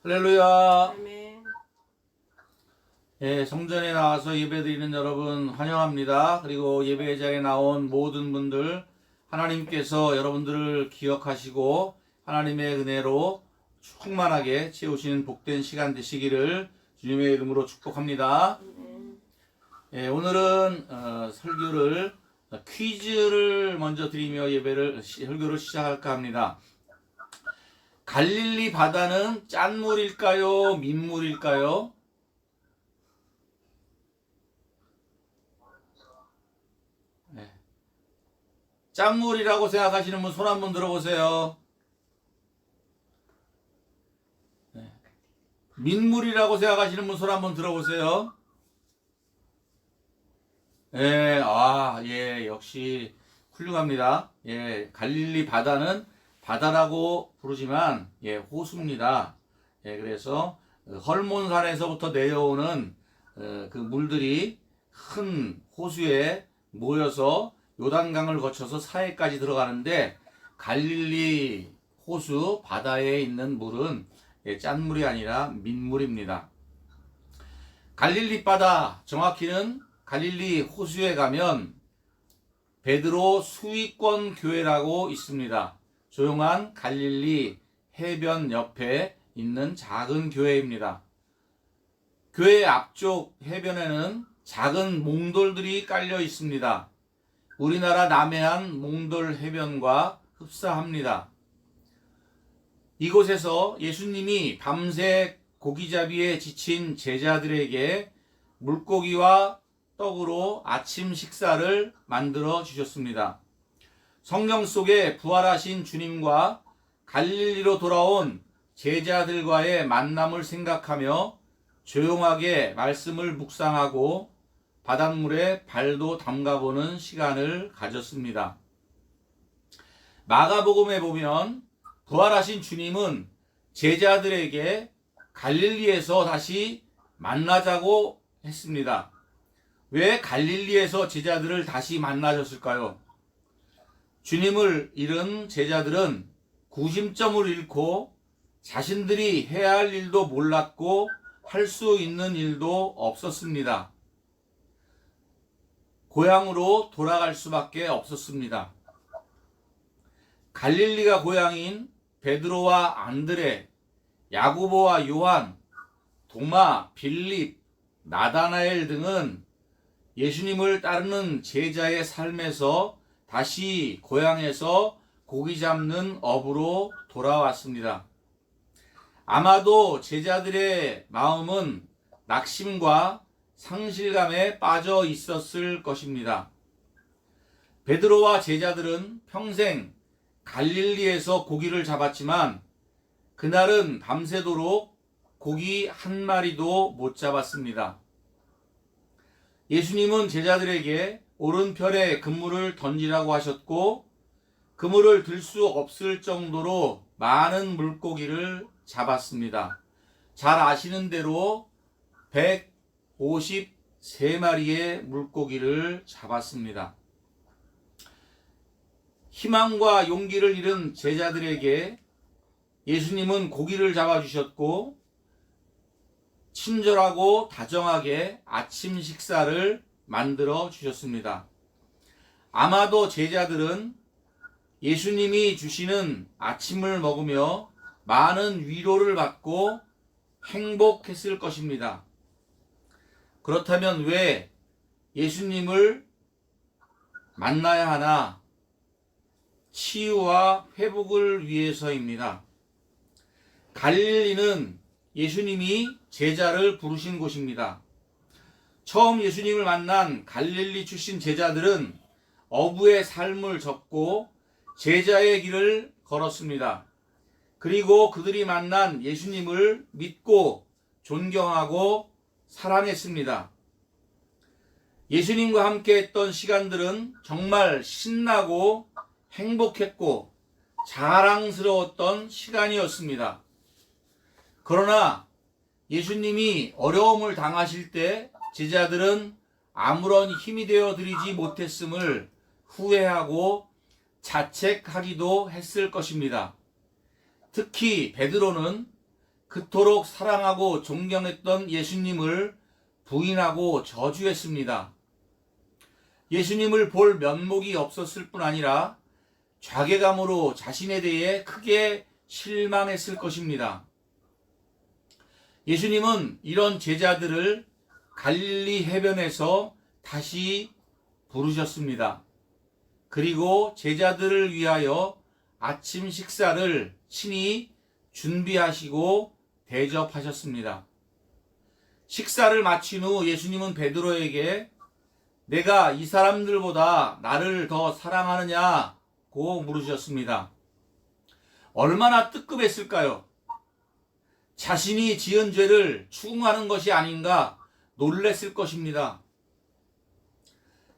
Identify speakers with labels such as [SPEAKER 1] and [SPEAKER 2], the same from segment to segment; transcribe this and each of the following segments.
[SPEAKER 1] 할렐루야.
[SPEAKER 2] 아멘.
[SPEAKER 1] 예, 성전에 나와서 예배드리는 여러분 환영합니다. 그리고 예배장에 나온 모든 분들 하나님께서 여러분들을 기억하시고 하나님의 은혜로 충만하게 채우시는 복된 시간 되시기를 주님의 이름으로 축복합니다. 예, 오늘은 설교를 퀴즈를 먼저 드리며 설교를 시작할까 합니다. 갈릴리 바다는 짠물일까요? 민물일까요? 네. 짠물이라고 생각하시는 분 손 한번 들어보세요. 네. 민물이라고 생각하시는 분 손 한번 들어보세요. 예, 예, 역시 훌륭합니다. 예, 갈릴리 바다는 바다라고 부르지만 예, 호수입니다. 예, 그래서 헐몬산에서부터 내려오는 그 물들이 큰 호수에 모여서 요단강을 거쳐서 사해까지 들어가는데 갈릴리 호수 바다에 있는 물은 예, 짠물이 아니라 민물입니다. 갈릴리 바다, 정확히는 갈릴리 호수에 가면 베드로 수위권 교회라고 있습니다. 조용한 갈릴리 해변 옆에 있는 작은 교회입니다. 교회 앞쪽 해변에는 작은 몽돌들이 깔려 있습니다. 우리나라 남해안 몽돌 해변과 흡사합니다. 이곳에서 예수님이 밤새 고기잡이에 지친 제자들에게 물고기와 떡으로 아침 식사를 만들어 주셨습니다. 성경 속에 부활하신 주님과 갈릴리로 돌아온 제자들과의 만남을 생각하며 조용하게 말씀을 묵상하고 바닷물에 발도 담가보는 시간을 가졌습니다. 마가복음에 보면 부활하신 주님은 제자들에게 갈릴리에서 다시 만나자고 했습니다. 왜 갈릴리에서 제자들을 다시 만나셨을까요? 주님을 잃은 제자들은 구심점을 잃고 자신들이 해야 할 일도 몰랐고 할 수 있는 일도 없었습니다. 고향으로 돌아갈 수밖에 없었습니다. 갈릴리가 고향인 베드로와 안드레, 야고보와 요한, 도마, 빌립, 나다나엘 등은 예수님을 따르는 제자의 삶에서 다시 고향에서 고기 잡는 업으로 돌아왔습니다. 아마도 제자들의 마음은 낙심과 상실감에 빠져 있었을 것입니다. 베드로와 제자들은 평생 갈릴리에서 고기를 잡았지만 그날은 밤새도록 고기 한 마리도 못 잡았습니다. 예수님은 제자들에게 오른편에 그물을 던지라고 하셨고 그물을 들 수 없을 정도로 많은 물고기를 잡았습니다. 잘 아시는 대로 153마리의 물고기를 잡았습니다. 희망과 용기를 잃은 제자들에게 예수님은 고기를 잡아주셨고 친절하고 다정하게 아침 식사를 만들어 주셨습니다. 아마도 제자들은 예수님이 주시는 아침을 먹으며 많은 위로를 받고 행복했을 것입니다. 그렇다면 왜 예수님을 만나야 하나? 치유와 회복을 위해서입니다. 갈릴리는 예수님이 제자를 부르신 곳입니다. 처음 예수님을 만난 갈릴리 출신 제자들은 어부의 삶을 접고 제자의 길을 걸었습니다. 그리고 그들이 만난 예수님을 믿고 존경하고 사랑했습니다. 예수님과 함께 했던 시간들은 정말 신나고 행복했고 자랑스러웠던 시간이었습니다. 그러나 예수님이 어려움을 당하실 때 제자들은 아무런 힘이 되어 드리지 못했음을 후회하고 자책하기도 했을 것입니다. 특히 베드로는 그토록 사랑하고 존경했던 예수님을 부인하고 저주했습니다. 예수님을 볼 면목이 없었을 뿐 아니라 자괴감으로 자신에 대해 크게 실망했을 것입니다. 예수님은 이런 제자들을 갈릴리 해변에서 다시 부르셨습니다. 그리고 제자들을 위하여 아침 식사를 친히 준비하시고 대접하셨습니다. 식사를 마친 후 예수님은 베드로에게 내가 이 사람들보다 나를 더 사랑하느냐고 물으셨습니다. 얼마나 뜨끔했을까요? 자신이 지은 죄를 추궁하는 것이 아닌가 놀랬을 것입니다.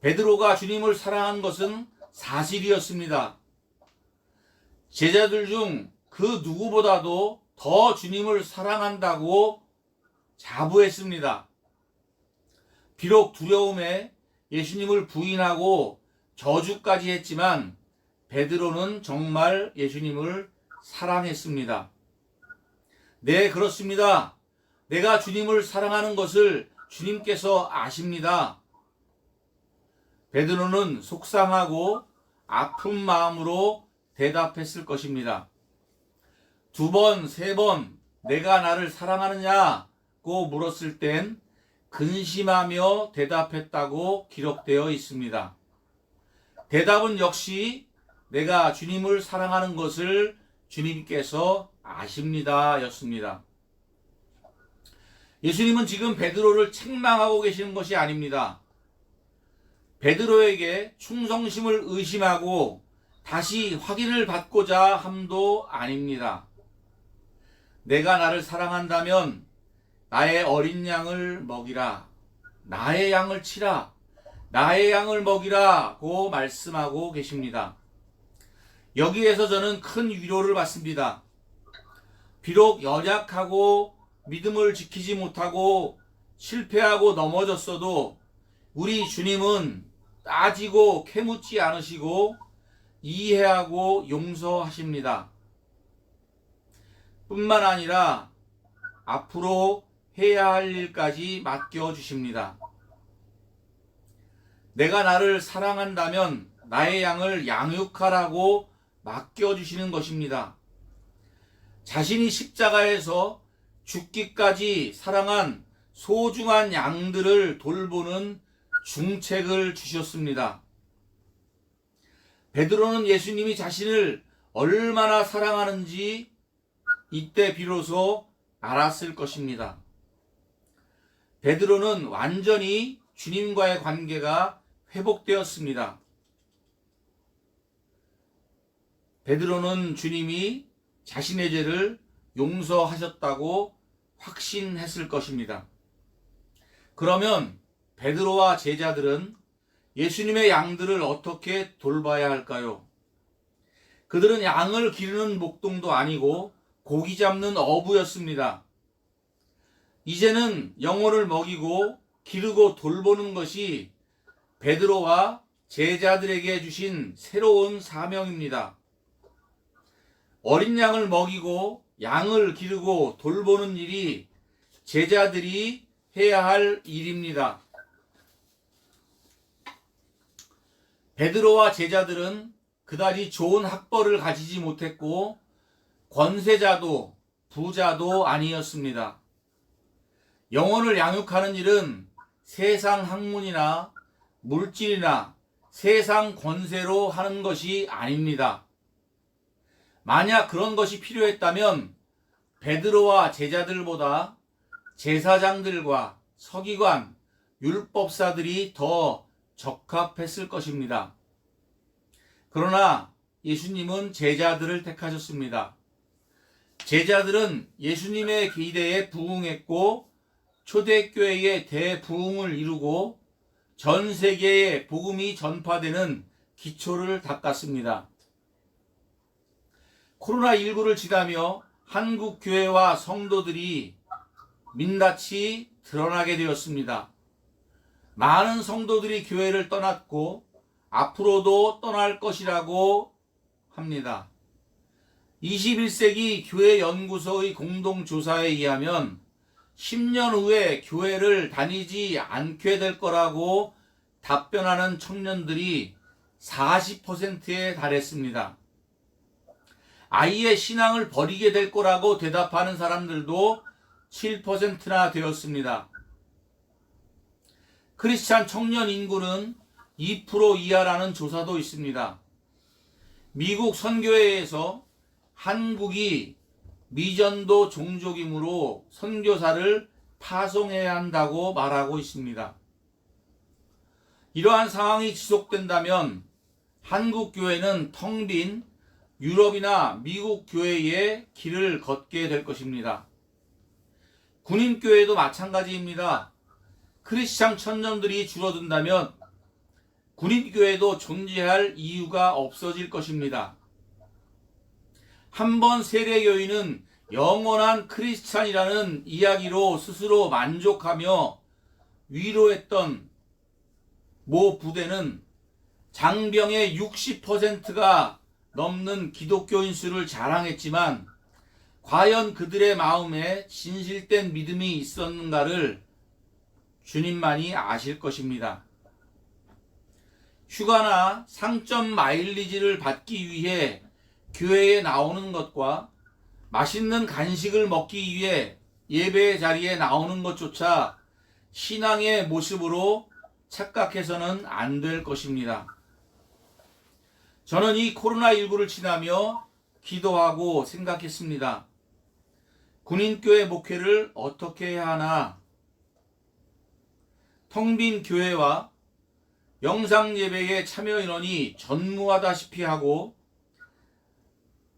[SPEAKER 1] 베드로가 주님을 사랑한 것은 사실이었습니다. 제자들 중 그 누구보다도 더 주님을 사랑한다고 자부했습니다. 비록 두려움에 예수님을 부인하고 저주까지 했지만 베드로는 정말 예수님을 사랑했습니다. 네, 그렇습니다. 내가 주님을 사랑하는 것을 주님께서 아십니다. 베드로는 속상하고 아픈 마음으로 대답했을 것입니다. 2번, 3번 내가 나를 사랑하느냐고 물었을 땐 근심하며 대답했다고 기록되어 있습니다. 대답은 역시 내가 주님을 사랑하는 것을 주님께서 아십니다 였습니다. 예수님은 지금 베드로를 책망하고 계시는 것이 아닙니다. 베드로에게 충성심을 의심하고 다시 확인을 받고자 함도 아닙니다. 내가 나를 사랑한다면 나의 어린 양을 먹이라, 나의 양을 치라, 나의 양을 먹이라고 말씀하고 계십니다. 여기에서 저는 큰 위로를 받습니다. 비록 연약하고 믿음을 지키지 못하고 실패하고 넘어졌어도 우리 주님은 따지고 캐묻지 않으시고 이해하고 용서하십니다. 뿐만 아니라 앞으로 해야 할 일까지 맡겨주십니다. 내가 나를 사랑한다면 나의 양을 양육하라고 맡겨주시는 것입니다. 자신이 십자가에서 죽기까지 사랑한 소중한 양들을 돌보는 중책을 주셨습니다. 베드로는 예수님이 자신을 얼마나 사랑하는지 이때 비로소 알았을 것입니다. 베드로는 완전히 주님과의 관계가 회복되었습니다. 베드로는 주님이 자신의 죄를 용서하셨다고 확신했을 것입니다. 그러면 베드로와 제자들은 예수님의 양들을 어떻게 돌봐야 할까요? 그들은 양을 기르는 목동도 아니고 고기 잡는 어부였습니다. 이제는 영혼을 먹이고 기르고 돌보는 것이 베드로와 제자들에게 주신 새로운 사명입니다. 어린 양을 먹이고 양을 기르고 돌보는 일이 제자들이 해야 할 일입니다. 베드로와 제자들은 그다지 좋은 학벌을 가지지 못했고 권세자도 부자도 아니었습니다. 영혼을 양육하는 일은 세상 학문이나 물질이나 세상 권세로 하는 것이 아닙니다. 만약 그런 것이 필요했다면 베드로와 제자들보다 제사장들과 서기관, 율법사들이 더 적합했을 것입니다. 그러나 예수님은 제자들을 택하셨습니다. 제자들은 예수님의 기대에 부응했고 초대교회의 대부흥을 이루고 전 세계에 복음이 전파되는 기초를 닦았습니다. 코로나19를 지나며 한국 교회와 성도들이 민낯이 드러나게 되었습니다. 많은 성도들이 교회를 떠났고 앞으로도 떠날 것이라고 합니다. 21세기 교회연구소의 공동조사에 의하면 10년 후에 교회를 다니지 않게 될 거라고 답변하는 청년들이 40%에 달했습니다. 아예 신앙을 버리게 될 거라고 대답하는 사람들도 7%나 되었습니다. 크리스찬 청년 인구는 2% 이하라는 조사도 있습니다. 미국 선교회에서 한국이 미전도 종족이므로 선교사를 파송해야 한다고 말하고 있습니다. 이러한 상황이 지속된다면 한국 교회는 텅 빈 유럽이나 미국 교회의 길을 걷게 될 것입니다. 군인교회도 마찬가지입니다. 크리스찬 청년들이 줄어든다면 군인교회도 존재할 이유가 없어질 것입니다. 한번 세례교인은 영원한 크리스찬이라는 이야기로 스스로 만족하며 위로했던 모 부대는 장병의 60%가 넘는 기독교인 수를 자랑했지만 과연 그들의 마음에 진실된 믿음이 있었는가를 주님만이 아실 것입니다. 휴가나 상점 마일리지를 받기 위해 교회에 나오는 것과 맛있는 간식을 먹기 위해 예배 자리에 나오는 것조차 신앙의 모습으로 착각해서는 안 될 것입니다. 저는 이 코로나19를 지나며 기도하고 생각했습니다. 군인교회 목회를 어떻게 해야 하나? 텅 빈 교회와 영상예배의 참여 인원이 전무하다시피 하고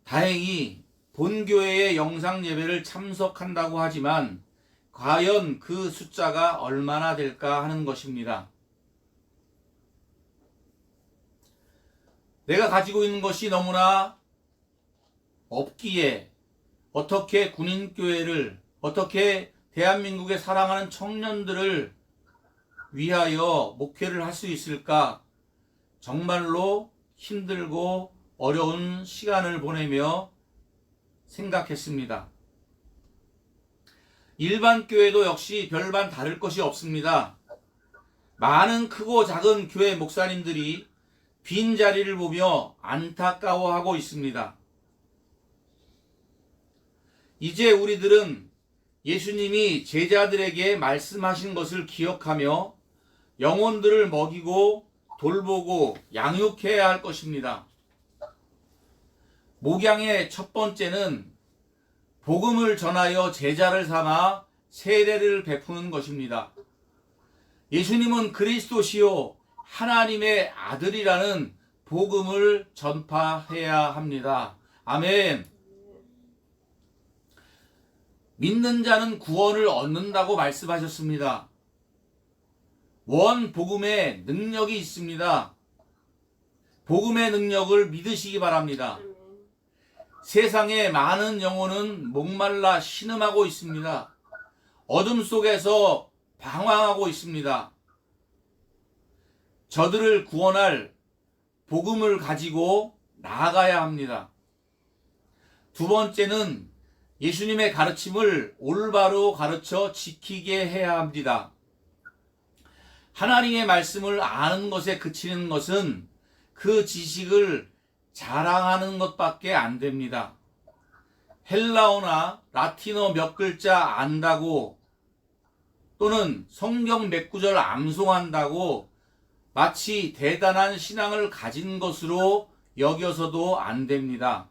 [SPEAKER 1] 다행히 본교회의 영상예배를 참석한다고 하지만 과연 그 숫자가 얼마나 될까 하는 것입니다. 내가 가지고 있는 것이 너무나 없기에 어떻게 군인교회를, 어떻게 대한민국의 사랑하는 청년들을 위하여 목회를 할 수 있을까? 정말로 힘들고 어려운 시간을 보내며 생각했습니다. 일반 교회도 역시 별반 다를 것이 없습니다. 많은 크고 작은 교회 목사님들이 빈자리를 보며 안타까워하고 있습니다. 이제 우리들은 예수님이 제자들에게 말씀하신 것을 기억하며 영혼들을 먹이고 돌보고 양육해야 할 것입니다. 목양의 첫 번째는 복음을 전하여 제자를 삼아 세례를 베푸는 것입니다. 예수님은 그리스도시요 하나님의 아들이라는 복음을 전파해야 합니다. 아멘. 믿는 자는 구원을 얻는다고 말씀하셨습니다. 원 복음에 능력이 있습니다. 복음의 능력을 믿으시기 바랍니다. 세상에 많은 영혼은 목말라 신음하고 있습니다. 어둠 속에서 방황하고 있습니다. 저들을 구원할 복음을 가지고 나아가야 합니다. 두 번째는 예수님의 가르침을 올바로 가르쳐 지키게 해야 합니다. 하나님의 말씀을 아는 것에 그치는 것은 그 지식을 자랑하는 것밖에 안 됩니다. 헬라어나 라틴어 몇 글자 안다고 또는 성경 몇 구절 암송한다고 마치 대단한 신앙을 가진 것으로 여겨서도 안 됩니다.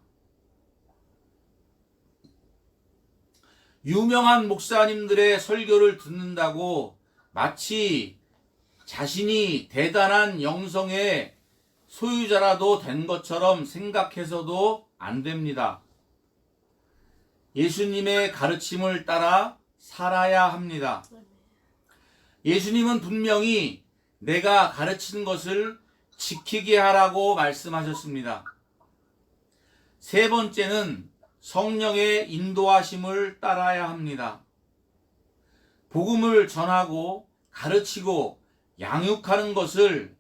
[SPEAKER 1] 유명한 목사님들의 설교를 듣는다고 마치 자신이 대단한 영성의 소유자라도 된 것처럼 생각해서도 안 됩니다. 예수님의 가르침을 따라 살아야 합니다. 예수님은 분명히 내가 가르치는 것을 지키게 하라고 말씀하셨습니다. 세 번째는 성령의 인도하심을 따라야 합니다. 복음을 전하고 가르치고 양육하는 것을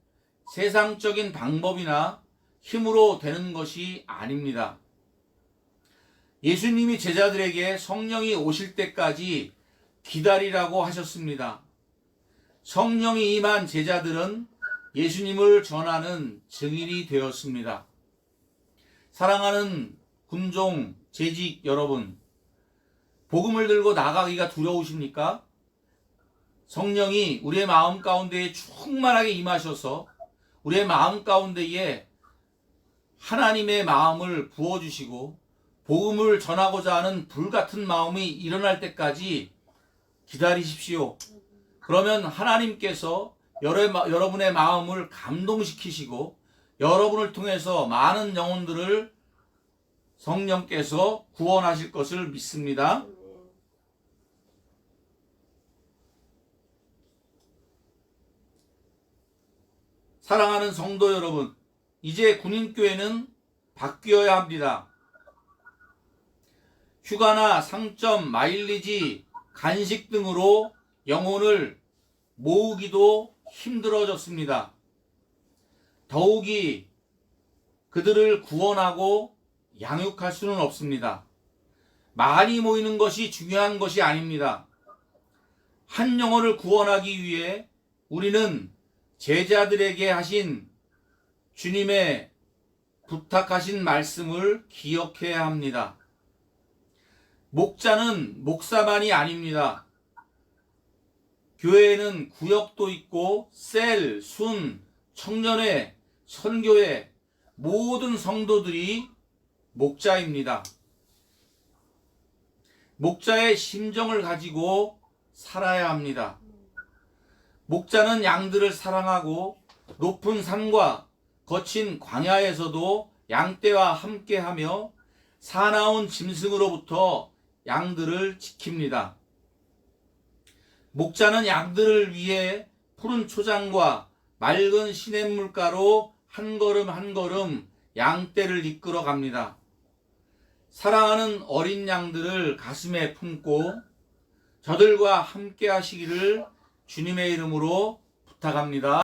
[SPEAKER 1] 세상적인 방법이나 힘으로 되는 것이 아닙니다. 예수님이 제자들에게 성령이 오실 때까지 기다리라고 하셨습니다. 성령이 임한 제자들은 예수님을 전하는 증인이 되었습니다. 사랑하는 군종 재직 여러분, 복음을 들고 나가기가 두려우십니까? 성령이 우리의 마음 가운데에 충만하게 임하셔서 우리의 마음 가운데에 하나님의 마음을 부어주시고 복음을 전하고자 하는 불같은 마음이 일어날 때까지 기다리십시오. 그러면 하나님께서 여러분의 마음을 감동시키시고 여러분을 통해서 많은 영혼들을 성령께서 구원하실 것을 믿습니다. 사랑하는 성도 여러분, 이제 군인교회는 바뀌어야 합니다. 휴가나 상점, 마일리지, 간식 등으로 영혼을 모으기도 힘들어졌습니다. 더욱이 그들을 구원하고 양육할 수는 없습니다. 많이 모이는 것이 중요한 것이 아닙니다. 한 영혼을 구원하기 위해 우리는 제자들에게 하신 주님의 부탁하신 말씀을 기억해야 합니다. 목자는 목사만이 아닙니다. 교회에는 구역도 있고 셀, 순, 청년회, 선교회 모든 성도들이 목자입니다. 목자의 심정을 가지고 살아야 합니다. 목자는 양들을 사랑하고 높은 산과 거친 광야에서도 양떼와 함께하며 사나운 짐승으로부터 양들을 지킵니다. 목자는 양들을 위해 푸른 초장과 맑은 시냇물가로 한 걸음 한 걸음 양떼를 이끌어 갑니다. 사랑하는 어린 양들을 가슴에 품고 저들과 함께 하시기를 주님의 이름으로 부탁합니다.